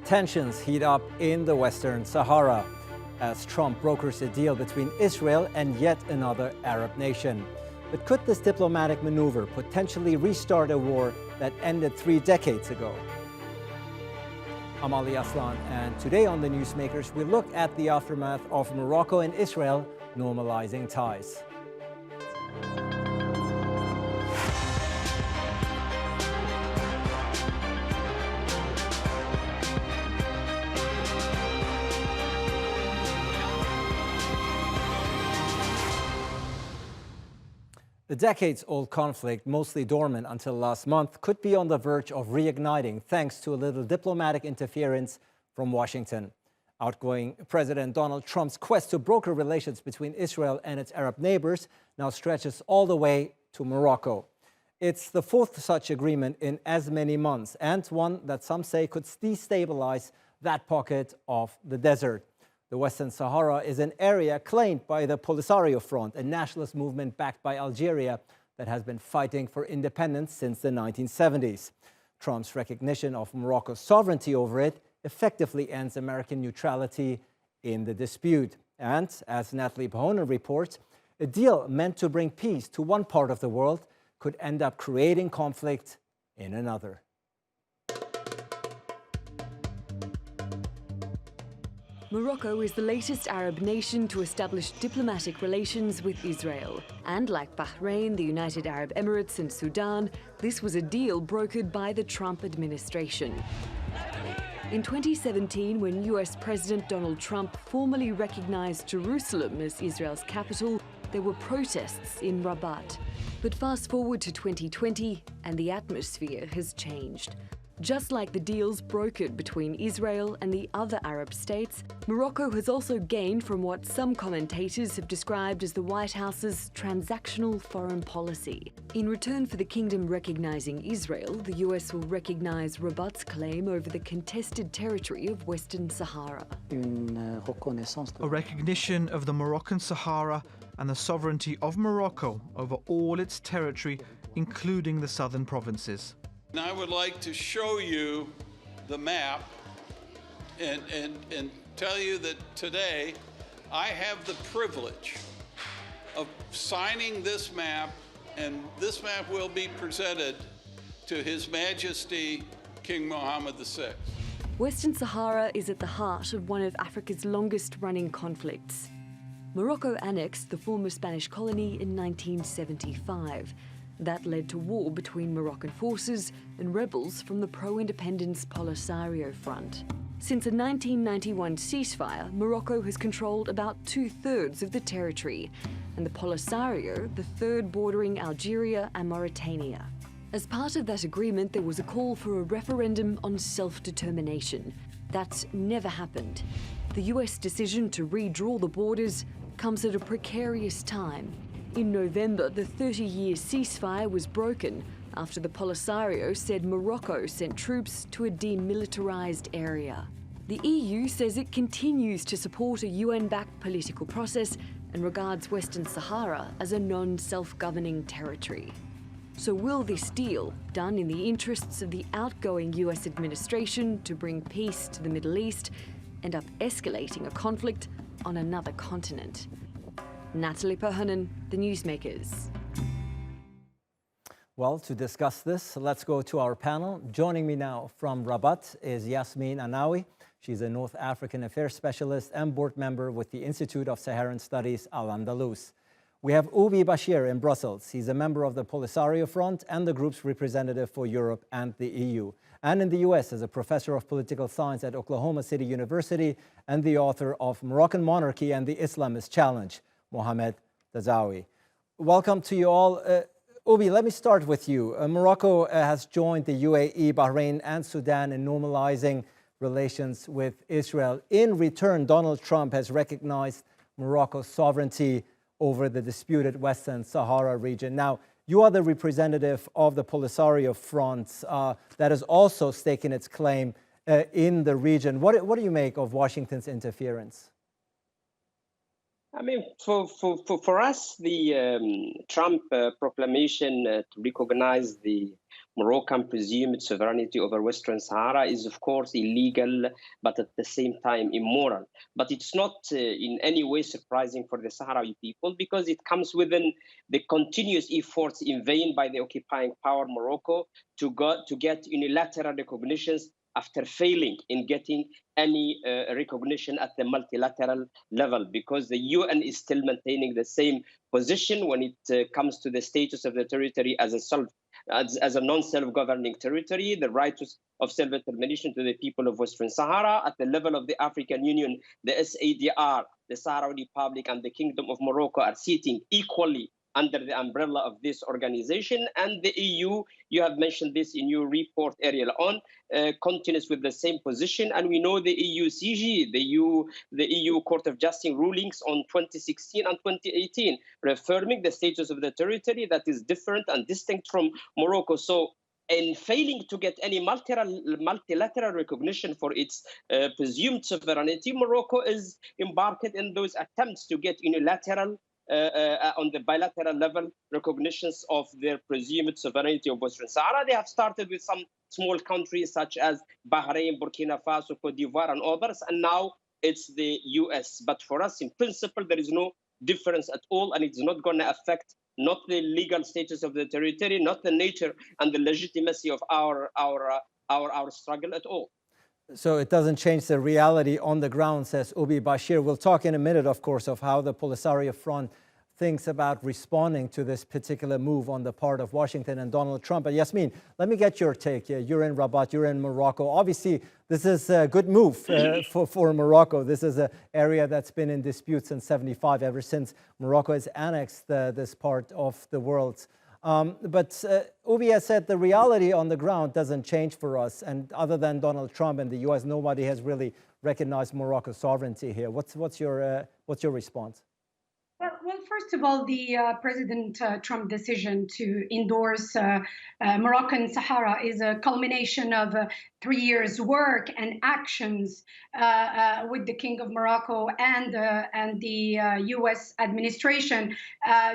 Tensions heat up in the Western Sahara as Trump brokers a deal between Israel and yet another Arab nation. But could this diplomatic maneuver potentially restart a war that ended 3 decades ago? I'm Ali Aslan, and today on The Newsmakers, we look at the aftermath of Morocco and Israel normalizing ties. The decades-old conflict, mostly dormant until last month, could be on the verge of reigniting thanks to a little diplomatic interference from Washington. Outgoing President Donald Trump's quest to broker relations between Israel and its Arab neighbors now stretches all the way to Morocco. It's the fourth such agreement in as many months, and one that some say could destabilize that pocket of the desert. The Western Sahara is an area claimed by the Polisario Front, a nationalist movement backed by Algeria that has been fighting for independence since the 1970s. Trump's recognition of Morocco's sovereignty over it effectively ends American neutrality in the dispute. And, as Natalie Pahonen reports, a deal meant to bring peace to one part of the world could end up creating conflict in another. Morocco is the latest Arab nation to establish diplomatic relations with Israel. And like Bahrain, the United Arab Emirates and Sudan, this was a deal brokered by the Trump administration. In 2017, when US President Donald Trump formally recognized Jerusalem as Israel's capital, there were protests in Rabat. But fast forward to 2020, and the atmosphere has changed. Just like the deals brokered between Israel and the other Arab states, Morocco has also gained from what some commentators have described as the White House's transactional foreign policy. In return for the kingdom recognizing Israel, the US will recognize Rabat's claim over the contested territory of Western Sahara. A recognition of the Moroccan Sahara and the sovereignty of Morocco over all its territory, including the southern provinces. And I would like to show you the map and tell you that today I have the privilege of signing this map, and this map will be presented to His Majesty King Mohammed VI. Western Sahara is at the heart of one of Africa's longest-running conflicts. Morocco annexed the former Spanish colony in 1975. That led to war between Moroccan forces and rebels from the pro-independence Polisario Front. Since a 1991 ceasefire, Morocco has controlled about 2/3 of the territory, and the Polisario the third bordering Algeria and Mauritania. As part of that agreement, there was a call for a referendum on self-determination. That's never happened. The US decision to redraw the borders comes at a precarious time. In November, the 30-year ceasefire was broken after the Polisario said Morocco sent troops to a demilitarized area. The EU says it continues to support a UN-backed political process and regards Western Sahara as a non-self-governing territory. So will this deal, done in the interests of the outgoing US administration to bring peace to the Middle East, end up escalating a conflict on another continent? Natalie Pahonen, The Newsmakers. Well, to discuss this, let's go to our panel. Joining me now from Rabat is Yasmine Hasnaoui. She's a North African Affairs Specialist and board member with the Institute of Saharan Studies, Andalous. We have Oubi Bachir in Brussels. He's a member of the Polisario Front and the group's representative for Europe and the EU. And in the US as a professor of political science at Oklahoma City University and the author of Moroccan Monarchy and the Islamist Challenge, Mohamed Daadaoui. Welcome to you all. Oubi, let me start with you. Morocco has joined the UAE, Bahrain and Sudan in normalizing relations with Israel. In return, Donald Trump has recognized Morocco's sovereignty over the disputed Western Sahara region. Now, you are the representative of the Polisario Front that has also staken its claim in the region. What do you make of Washington's interference? I mean, for us, the Trump proclamation to recognize the Moroccan presumed sovereignty over Western Sahara is, of course, illegal, but at the same time immoral. But it's not in any way surprising for the Sahrawi people, because it comes within the continuous efforts in vain by the occupying power Morocco to get unilateral recognitions after failing in getting any recognition at the multilateral level, because the UN is still maintaining the same position when it comes to the status of the territory as a non-self-governing territory, the right of self-determination to the people of Western Sahara. At the level of the African Union, the SADR, the Sahrawi Republic, and the Kingdom of Morocco are sitting equally under the umbrella of this organization. And the EU, you have mentioned this in your report earlier on, continues with the same position. And we know the EUCG, the EU Court of Justice rulings on 2016 and 2018, reaffirming the status of the territory that is different and distinct from Morocco. So in failing to get any multilateral recognition for its presumed sovereignty, Morocco is embarked in those attempts to get unilateral on the bilateral level recognitions of their presumed sovereignty of Western Sahara. They have started with some small countries such as Bahrain, Burkina Faso, Cote d'Ivoire, and others, and now it's the US. But for us, in principle, there is no difference at all, and it's not going to affect not the legal status of the territory, not the nature and the legitimacy of our struggle at all. So it doesn't change the reality on the ground, says Oubi Bachir. We'll talk in a minute, of course, of how the Polisario Front thinks about responding to this particular move on the part of Washington and Donald Trump. But Yasmine, let me get your take. You're in Rabat, you're in Morocco. Obviously, this is a good move for Morocco. This is an area that's been in dispute since '75, ever since Morocco has annexed this part of the world. But Oubi has said the reality on the ground doesn't change for us. And other than Donald Trump and the US, nobody has really recognized Morocco's sovereignty here. What's your response? Well, first of all, the President Trump decision to endorse Moroccan Sahara is a culmination of 3 years' work and actions with the King of Morocco and the U.S. administration,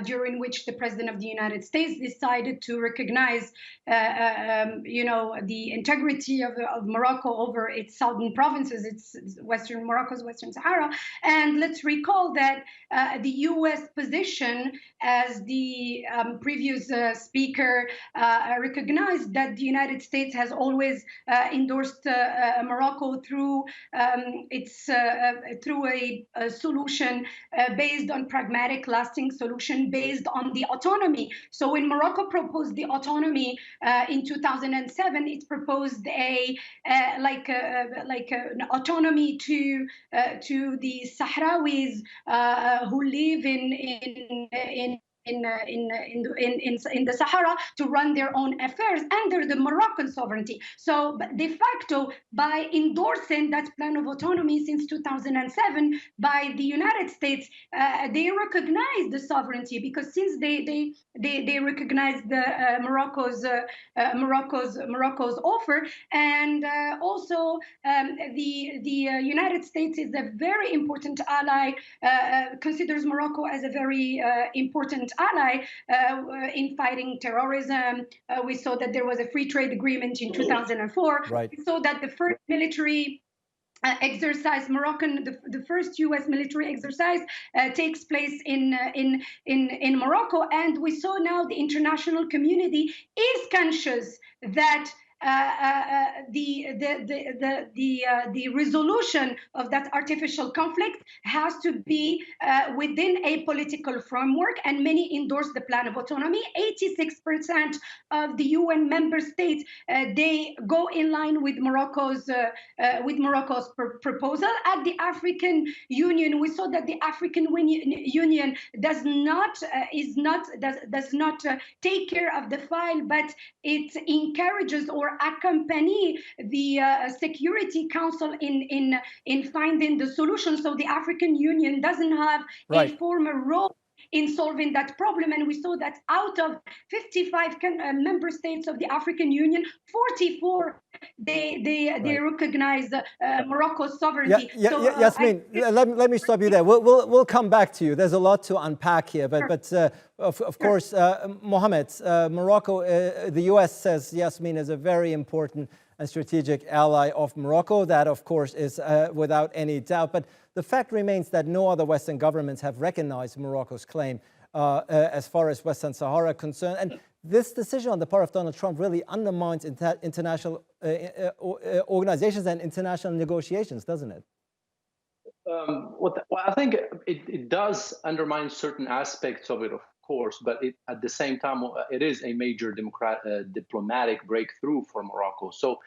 during which the President of the United States decided to recognize, the integrity of Morocco over its southern provinces, its Morocco's Western Sahara. And let's recall that the U.S. position, as the previous speaker recognized, that the United States has always endorsed Morocco through a solution based on pragmatic, lasting solution based on the autonomy. So when Morocco proposed the autonomy in 2007, it proposed an autonomy to the Sahrawis who live in the Sahara to run their own affairs under the Moroccan sovereignty. So de facto, by endorsing that plan of autonomy since 2007 by the United States, they recognize the sovereignty, because since they recognized Morocco's offer, and also the United States is a very important ally, considers Morocco as a very important ally in fighting terrorism. We saw that there was a free trade agreement in 2004. Right. We saw that the first military exercise, the first U.S. military exercise takes place in Morocco, and we saw now the international community is conscious that the resolution of that artificial conflict has to be within a political framework, and many endorse the plan of autonomy. 86% of the UN member states they go in line with Morocco's proposal. At the African Union, we saw that the African Union does not take care of the file, but it encourages or accompany the Security Council in finding the solution. So the African Union doesn't have a formal role in solving that problem. And we saw that out of 55 member states of the African Union, 44 they recognize Morocco's sovereignty. Yasmine, let me stop you there. We'll come back to you. There's a lot to unpack here, but of course, Mohamed, Morocco, the U.S. says Yasmine is a very important and strategic ally of Morocco. That, of course, is without any doubt. But the fact remains that no other Western governments have recognized Morocco's claim as far as Western Sahara is concerned. And this decision on the part of Donald Trump really undermines international organizations and international negotiations, doesn't it? Well, I think it does undermine certain aspects of it, of course, but at the same time, it is a major diplomatic breakthrough for Morocco. So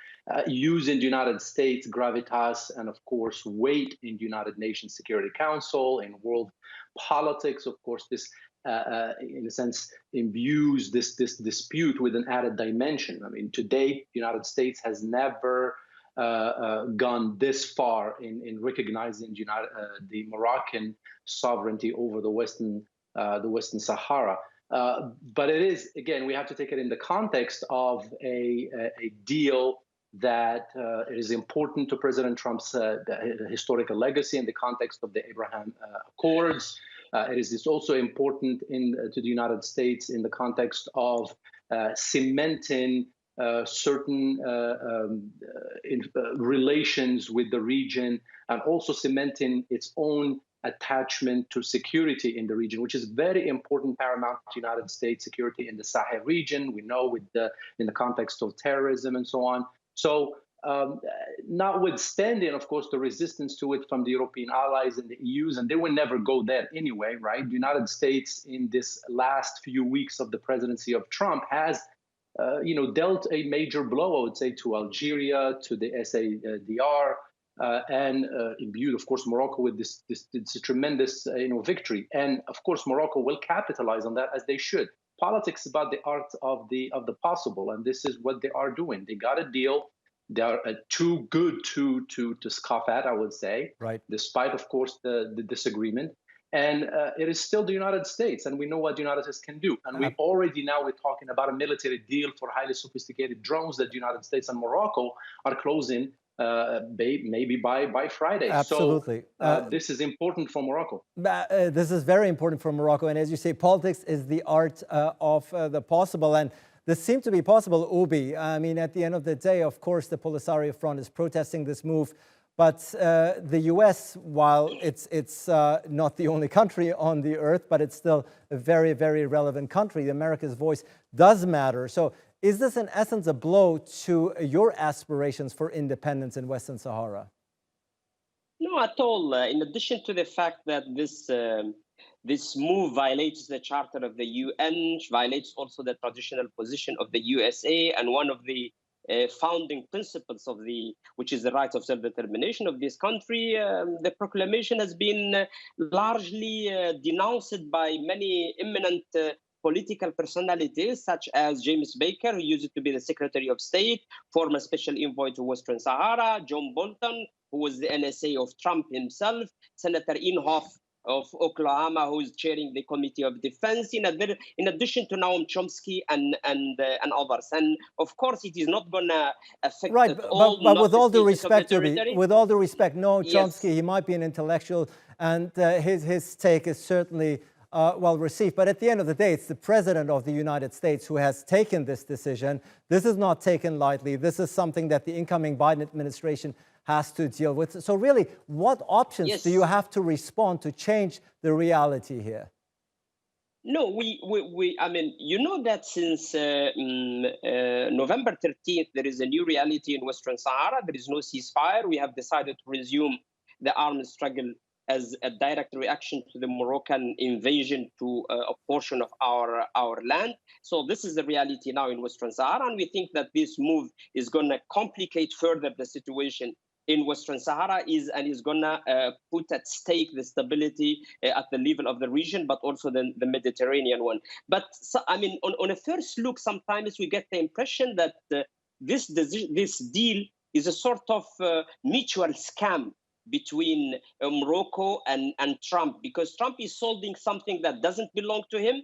using the United States gravitas and, of course, weight in the United Nations Security Council, in world politics, of course, this in a sense, imbues this dispute with an added dimension. I mean, to date, the United States has never gone this far in recognizing the Moroccan sovereignty over the Western Sahara. But it is, again, we have to take it in the context of a deal that it is important to President Trump's historical legacy in the context of the Abraham Accords. It is also important to the United States in the context of cementing certain relations with the region, and also cementing its own attachment to security in the region, which is very important, paramount to United States security in the Sahel region. We know in the context of terrorism and so on. So notwithstanding, of course, the resistance to it from the European allies and the EUs, and they will never go there anyway, right? The United States in this last few weeks of the presidency of Trump has dealt a major blow, I would say, to Algeria, to the SADR, and imbued, of course, Morocco with this tremendous victory. And of course, Morocco will capitalize on that, as they should. Politics is about the art of the possible, and this is what they are doing. They got a deal. They are too good to scoff at, I would say, right? Despite, of course, the disagreement. And it is still the United States, and we know what the United States can do. And we're talking about a military deal for highly sophisticated drones that the United States and Morocco are closing maybe by Friday. Absolutely. So this is important for Morocco. This is very important for Morocco. And as you say, politics is the art of the possible. And this seemed to be possible, Oubi. I mean, at the end of the day, of course, the Polisario Front is protesting this move. But the U.S., while it's not the only country on the earth, but it's still a very, very relevant country. America's voice does matter. So is this, in essence, a blow to your aspirations for independence in Western Sahara? No, at all. In addition to the fact that this move violates the Charter of the UN, violates also the traditional position of the USA, and one of the founding principles of which is the right of self-determination of this country. The proclamation has been largely denounced by many eminent political personalities, such as James Baker, who used to be the Secretary of State, former special envoy to Western Sahara, John Bolton, who was the NSA of Trump himself, Senator Inhofe of Oklahoma, who is chairing the Committee of Defense, in addition to Noam Chomsky and others. And of course, it is not going to affect all. But with all due respect, with all due respect, Noam Chomsky, he might be an intellectual, and his take is certainly well received. But at the end of the day, it's the President of the United States who has taken this decision. This is not taken lightly. This is something that the incoming Biden administration has to deal with. So really, what options do you have to respond to change the reality here? No, I mean, you know that since November 13th, there is a new reality in Western Sahara. There is no ceasefire. We have decided to resume the armed struggle as a direct reaction to the Moroccan invasion to a portion of our land. So this is the reality now in Western Sahara, and we think that this move is going to complicate further the situation in Western Sahara is going to put at stake the stability at the level of the region, but also the Mediterranean one. But I mean, on a first look, sometimes we get the impression that this deal is a sort of mutual scam between Morocco and Trump, because Trump is solving something that doesn't belong to him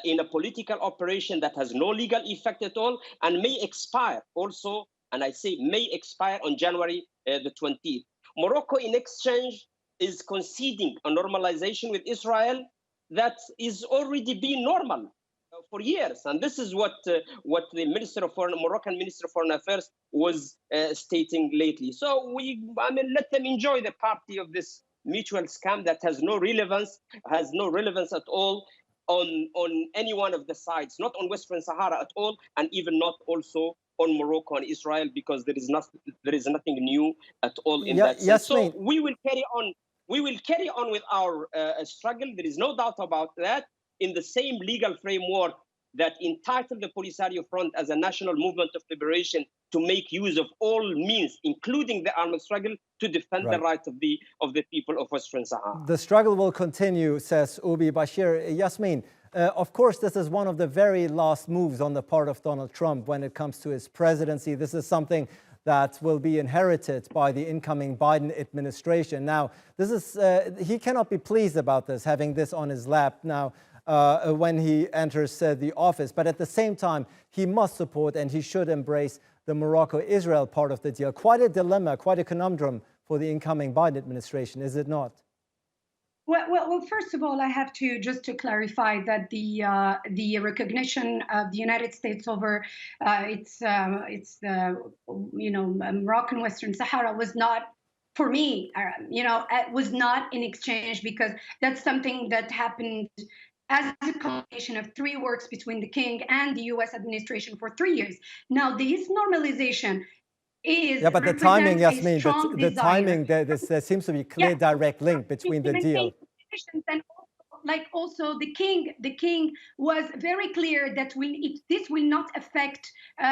in a political operation that has no legal effect at all and may expire also, and I say may expire on January the 20th. Morocco, in exchange, is conceding a normalization with Israel that is already been normal for years, and this is what the Moroccan Minister of Foreign Affairs was stating lately. So let them enjoy the party of this mutual scam that has no relevance at all on any one of the sides, not on Western Sahara at all, and even not also on Morocco and Israel, because there is nothing new at all in that sense. So we will carry on. We will carry on with our struggle. There is no doubt about that, in the same legal framework that entitled the Polisario Front as a national movement of liberation to make use of all means, including the armed struggle, to defend the rights of the people of Western Sahara. The struggle will continue, says Oubi Bachir. Yasmine, of course, this is one of the very last moves on the part of Donald Trump when it comes to his presidency. This is something that will be inherited by the incoming Biden administration. Now, this is he cannot be pleased about this, having this on his lap now when he enters the office. But at the same time, he must support and he should embrace the Morocco-Israel part of the deal. Quite a dilemma, quite a conundrum for the incoming Biden administration, is it not? Well, first of all, I have to just to clarify that the recognition of the United States over Moroccan Western Sahara was not, for me, it was not in exchange, because that's something that happened as a combination of three works between the king and the U.S. administration for 3 years. Now, this normalization is but the timing, Yasmine, the timing, there seems to be a clear direct link between the deal. And also the king was very clear that this will not affect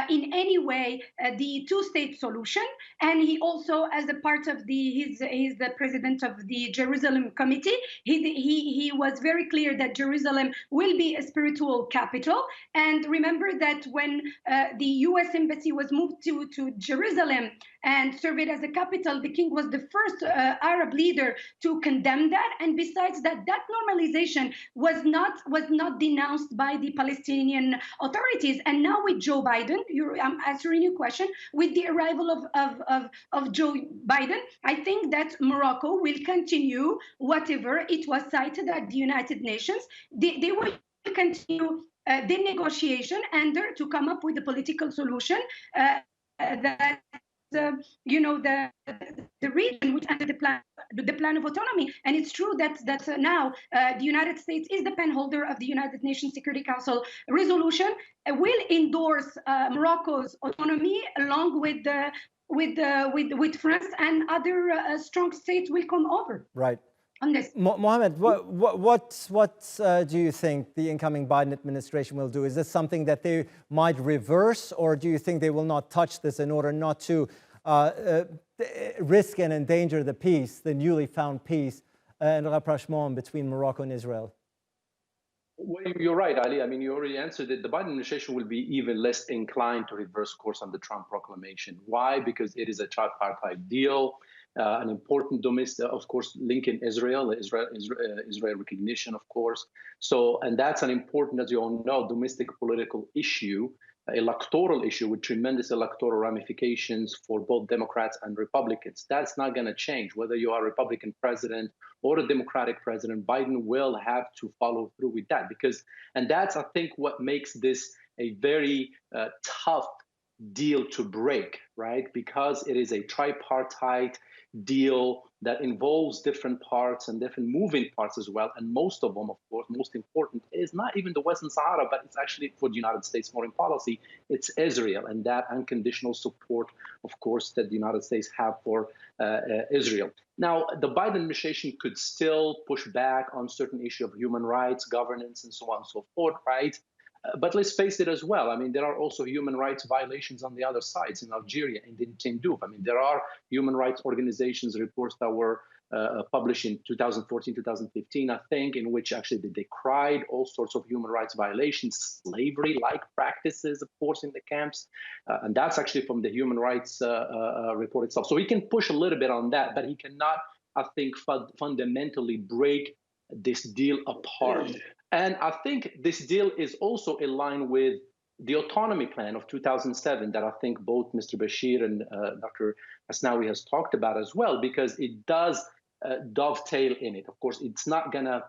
in any way the two-state solution, and he also, as a part of he's the president of the Jerusalem Committee, he was very clear that Jerusalem will be a spiritual capital. And remember that when the U.S. embassy was moved to Jerusalem and served as a capital, the king was the first Arab leader to condemn that. And besides that, that normalization was not denounced by the Palestinian authorities. And now with Joe Biden, I'm answering your question, with the arrival of Joe Biden, I think that Morocco will continue whatever it was cited at the United Nations. They will continue the negotiation and to come up with a political solution that the region which under the plan of autonomy. And it's true that now the United States is the pen holder of the United Nations Security Council resolution, will endorse Morocco's autonomy along with France, and other strong states will come over. Right. On this. Mohamed, what do you think the incoming Biden administration will do? Is this something that they might reverse, or do you think they will not touch this in order not to risk and endanger the peace, the newly found peace and rapprochement between Morocco and Israel? Well, you're right, Ali. I mean, you already answered it. The Biden administration will be even less inclined to reverse course on the Trump proclamation. Why? Because it is a tripartite deal. An important domestic, of course, linking Israel recognition, of course. So, and that's an important, as you all know, domestic political issue, electoral issue with tremendous electoral ramifications for both Democrats and Republicans. That's not going to change. Whether you are a Republican president or a Democratic president, Biden will have to follow through with that, and that's, I think, what makes this a very tough deal to break, right? Because it is a tripartite deal that involves different parts and different moving parts as well. And most of them, of course, most important is not even the Western Sahara, but it's actually for the United States foreign policy. It's Israel and that unconditional support, of course, that the United States have for Israel. Now, the Biden administration could still push back on certain issue of human rights, governance, and so on and so forth, right? But let's face it as well. I mean, there are also human rights violations on the other sides in Algeria and in Tindouf. I mean, there are human rights organizations reports that were published in 2014, 2015, I think, in which actually they decried all sorts of human rights violations, slavery-like practices, of course, in the camps. And that's actually from the human rights report itself. So he can push a little bit on that, but he cannot, I think, fundamentally break this deal apart. And I think this deal is also in line with the autonomy plan of 2007 that I think both Mr. Bashir and Dr. Hasnaoui has talked about as well, because it does dovetail in it. Of course, it's not going to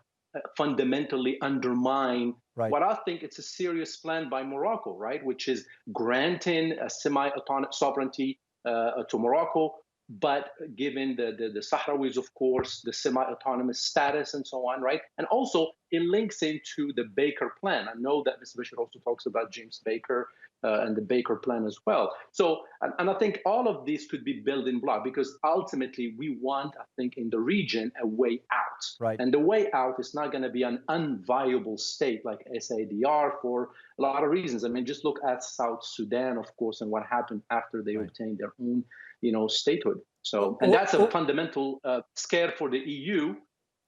fundamentally undermine what I think it's a serious plan by Morocco, right, which is granting a semi-autonomous sovereignty to Morocco, but given the Sahrawis, of course, the semi-autonomous status and so on, right? And also it links into the Baker plan. I know that Mr. Bashir also talks about James Baker and the Baker plan as well. So, and I think all of these could be building block, because ultimately we want, I think, in the region, a way out. Right. And the way out is not going to be an unviable state like SADR for a lot of reasons. I mean, just look at South Sudan, of course, and what happened after they obtained their own, statehood. So, and that's a fundamental scare for the EU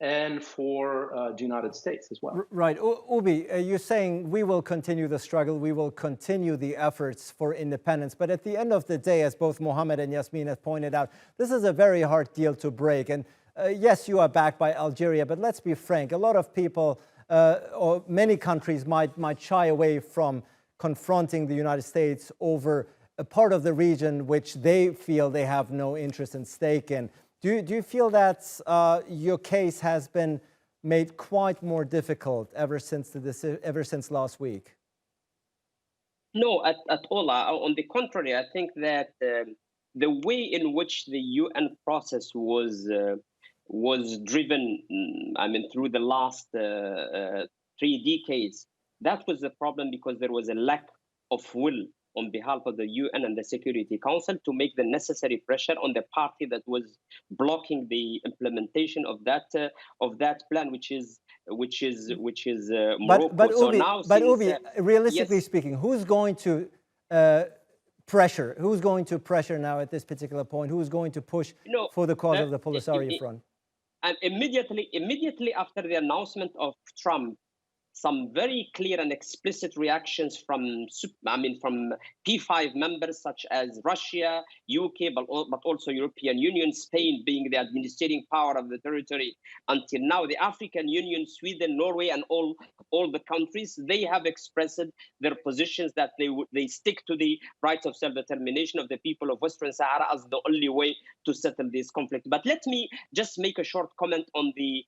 and for the United States as well. Right. Oubi, you're saying we will continue the struggle, we will continue the efforts for independence. But at the end of the day, as both Mohamed and Yasmine have pointed out, this is a very hard deal to break. And yes, you are backed by Algeria, but let's be frank, a lot of people or many countries might shy away from confronting the United States over a part of the region which they feel they have no interest and stake in. Do you feel that your case has been made quite more difficult ever since last week? No, at all. On the contrary, I think that the way in which the UN process was driven, through the last 3 decades, that was the problem, because there was a lack of will on behalf of the UN and the Security Council to make the necessary pressure on the party that was blocking the implementation of that plan, which is Morocco. But Oubi, realistically speaking, who's going to pressure? Who's going to pressure now at this particular point? Who's going to push for the cause of the Polisario Front? And immediately after the announcement of Trump, some very clear and explicit reactions from P5 members such as Russia, UK, but also European Union, Spain being the administrating power of the territory until now, the African Union, Sweden, Norway, and all the countries, they have expressed their positions that they stick to the rights of self-determination of the people of Western Sahara as the only way to settle this conflict. But let me just make a short comment on the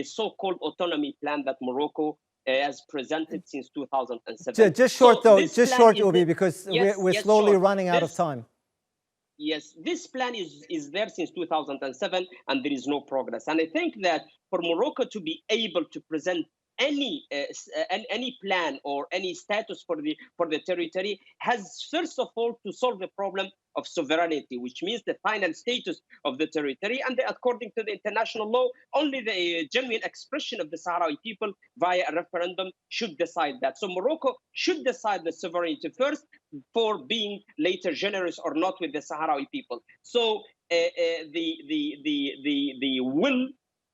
so-called autonomy plan that Morocco has presented since 2007. Just short, Oubi, because we're slowly running out of time. Yes, this plan is there since 2007, and there is no progress. And I think that for Morocco to be able to present any plan or any status for the territory has first of all to solve the problem of sovereignty, which means the final status of the territory. And according to the international law, only the genuine expression of the Sahrawi people via a referendum should decide that. So Morocco should decide the sovereignty first for being later generous or not with the Sahrawi people. So the will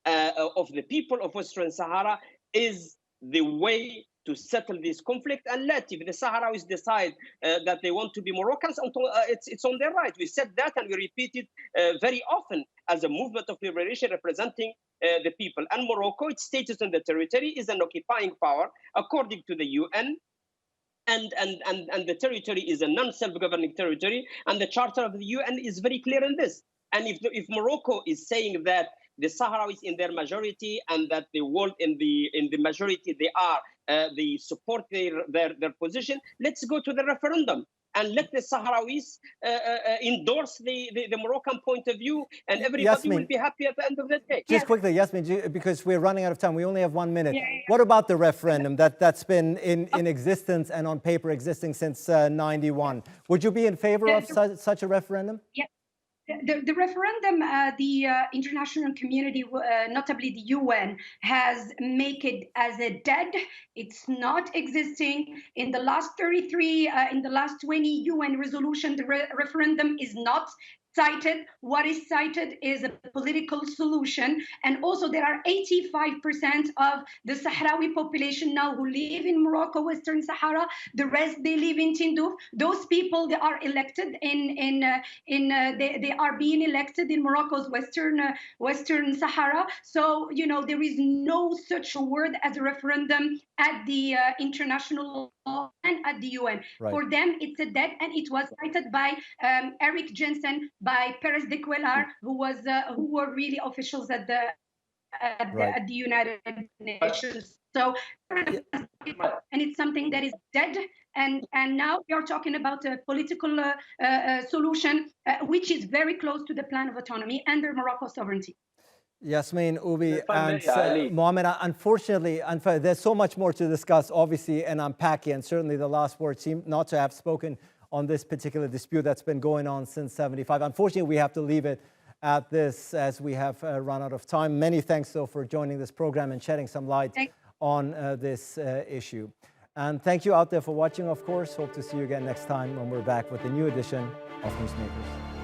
of the people of Western Sahara is the way to settle this conflict, and if the Sahrawis decide that they want to be Moroccans, it's on their right. We said that, and we repeat it very often as a movement of liberation representing the people. And Morocco, its status on the territory is an occupying power according to the UN, and the territory is a non-self-governing territory, and the Charter of the UN is very clear in this. And if Morocco is saying that the Sahrawis in their majority and that the world in the majority they support their position, let's go to the referendum and let the Sahrawis endorse the Moroccan point of view, and everybody will be happy at the end of the day. Just quickly, Yasmine, because we're running out of time, we only have 1 minute. What about the referendum that's been in existence and on paper existing since '91? Would you be in favor of such a referendum? Yeah. The referendum, the international community, notably the UN, has made it as a dead. It's not existing. In the last 33, in the last 20 UN resolution, the referendum is not cited. What is cited is a political solution. And also there are 85% of the Sahrawi population now who live in Morocco, Western Sahara. The rest, they live in Tindouf. Those people, they are elected they are being elected in Morocco's Western Sahara. So, you know, there is no such a word as a referendum at the international law and at the UN. Right. For them, it's a dead, and it was cited by Eric Jensen, by Perez de Cuellar, who were really officials at the United Nations. So, and it's something that is dead. And now we are talking about a political solution, which is very close to the plan of autonomy under Morocco's sovereignty. Yasmine, Oubi, and Mohamed, unfortunately, there's so much more to discuss, obviously, and unpack, and certainly the last word seemed not to have spoken on this particular dispute that's been going on since '75. Unfortunately, we have to leave it at this as we have run out of time. Many thanks, though, for joining this program and shedding some light on this issue. And thank you out there for watching, of course. Hope to see you again next time when we're back with a new edition of Newsmakers.